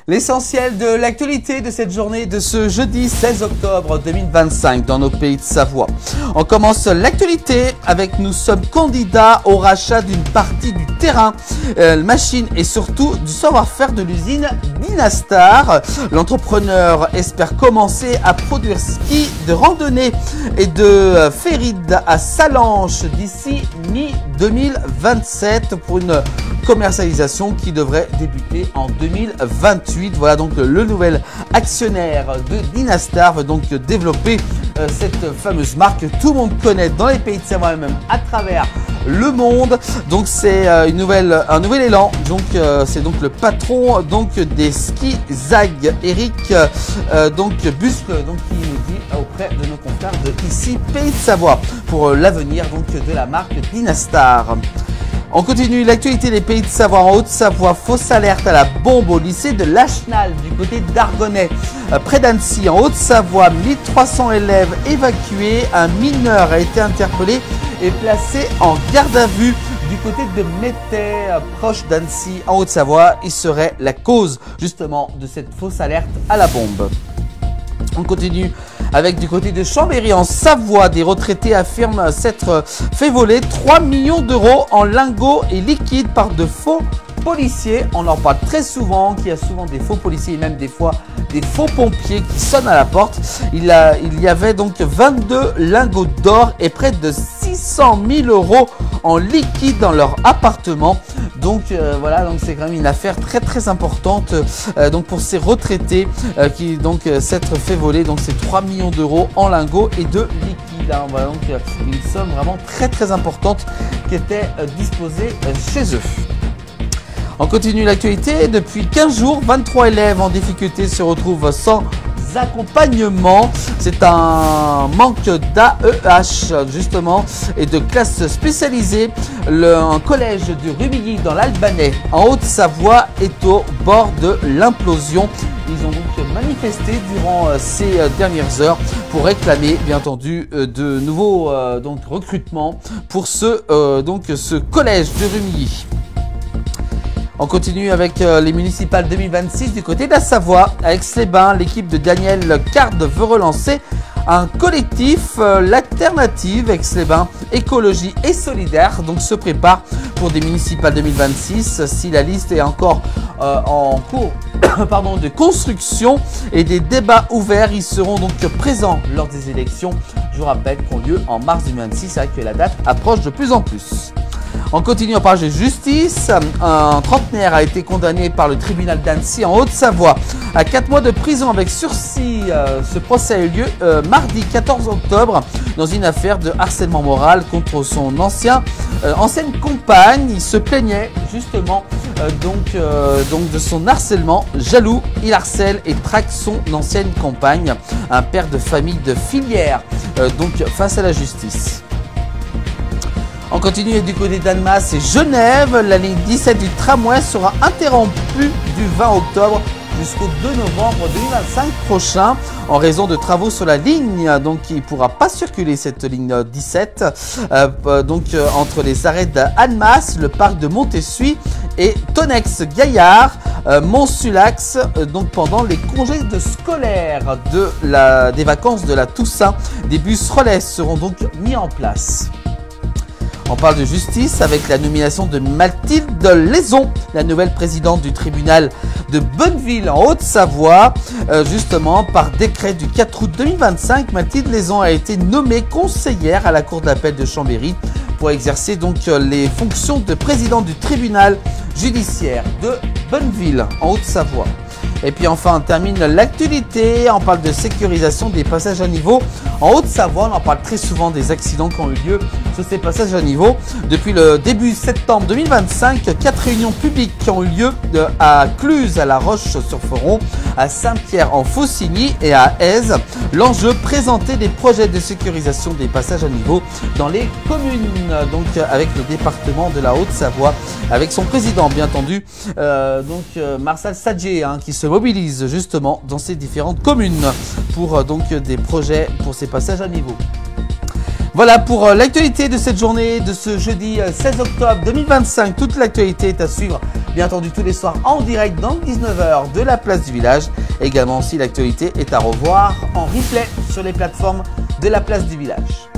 L'essentiel de l'actualité de cette journée de ce jeudi 16 octobre 2025 dans nos pays de Savoie. On commence l'actualité avec nous sommes candidats au rachat d'une partie du terrain, machine et surtout du savoir-faire de l'usine Dynastar. L'entrepreneur espère commencer à produire ski de randonnée et de ferry à Salanches d'ici mi-2027 pour une commercialisation qui devrait débuter en 2028. Voilà donc le nouvel actionnaire de Dynastar veut donc développer cette fameuse marque que tout le monde connaît dans les pays de Savoie et même à travers le monde. Donc c'est un nouvel élan. Donc c'est donc le patron donc des skis ZAG, Eric Busque, donc qui nous dit auprès de nos confrères de ici Pays de Savoie pour l'avenir donc de la marque Dynastar. On continue l'actualité des Pays de Savoie. En Haute-Savoie, fausse alerte à la bombe au lycée de Lachenal du côté d'Argonnet, près d'Annecy. En Haute-Savoie, 1300 élèves évacués. Un mineur a été interpellé et placé en garde à vue du côté de Métais, proche d'Annecy. En Haute-Savoie, il serait la cause justement de cette fausse alerte à la bombe. On continue avec du côté de Chambéry en Savoie, des retraités affirment s'être fait voler 3 millions d'euros en lingots et liquides par de faux policiers. On en parle très souvent, qu'il y a souvent des faux policiers et même des fois des faux pompiers qui sonnent à la porte. Il y avait donc 22 lingots d'or et près de 600 000 euros en liquide dans leur appartement. Donc voilà, donc c'est quand même une affaire très importante donc pour ces retraités qui donc s'être fait voler donc ces 3 millions d'euros en lingots et de liquide. Hein. Voilà donc une somme vraiment très importante qui était disposée chez eux. On continue l'actualité. Depuis 15 jours, 23 élèves en difficulté se retrouvent sans accompagnement. C'est un manque d'AEH justement et de classes spécialisées. Un collège de Rumilly dans l'Albanais en Haute-Savoie est au bord de l'implosion. Ils ont donc manifesté durant ces dernières heures pour réclamer bien entendu de nouveaux recrutements pour ce collège de Rumilly. On continue avec les municipales 2026 du côté de la Savoie. À Aix-les-Bains, l'équipe de Daniel Card veut relancer un collectif, l'alternative Aix-les-Bains écologie et solidaire, donc se prépare pour des municipales 2026. Si la liste est encore en cours de construction et des débats ouverts, ils seront donc présents lors des élections. Je vous rappelle qu'ont lieu en mars 2026, c'est vrai que la date approche de plus en plus. On continue en parlant de justice. Un trentenaire a été condamné par le tribunal d'Annecy en Haute-Savoie à 4 mois de prison avec sursis. Ce procès a eu lieu mardi 14 octobre dans une affaire de harcèlement moral contre son ancienne compagne. Il se plaignait justement de son harcèlement. Jaloux, il harcèle et traque son ancienne compagne. Un père de famille de filière face à la justice. On continue du côté d'Annemasse et Genève. La ligne 17 du tramway sera interrompue du 20 octobre jusqu'au 2 novembre 2025 prochain en raison de travaux sur la ligne. Donc il ne pourra pas circuler cette ligne 17 entre les arrêts d'Annemasse, le parc de Montessuie et Tonex-Gaillard, Mont-Sulax, donc pendant les congés scolaires des vacances de la Toussaint. Des bus relais seront donc mis en place. On parle de justice avec la nomination de Mathilde Laison, la nouvelle présidente du tribunal de Bonneville en Haute-Savoie. Justement, par décret du 4 août 2025, Mathilde Laison a été nommée conseillère à la cour d'appel de Chambéry pour exercer donc les fonctions de présidente du tribunal judiciaire de Bonneville en Haute-Savoie. Et puis enfin, on termine l'actualité. On parle de sécurisation des passages à niveau. En Haute-Savoie, on en parle très souvent des accidents qui ont eu lieu sur ces passages à niveau. Depuis le début septembre 2025, 4 réunions publiques qui ont eu lieu à Cluse, à La Roche-sur-Foron, à Saint-Pierre-en-Faucigny et à Aise. L'enjeu, présenter des projets de sécurisation des passages à niveau dans les communes, donc avec le département de la Haute-Savoie, avec son président bien entendu, Marcel Sadjier, qui se mobilise justement dans ces différentes communes pour des projets pour ces passages à niveau. Voilà pour l'actualité de cette journée, de ce jeudi 16 octobre 2025. Toute l'actualité est à suivre, bien entendu, tous les soirs en direct dans 19h de la place du village. Également aussi, l'actualité est à revoir en replay sur les plateformes de la place du village.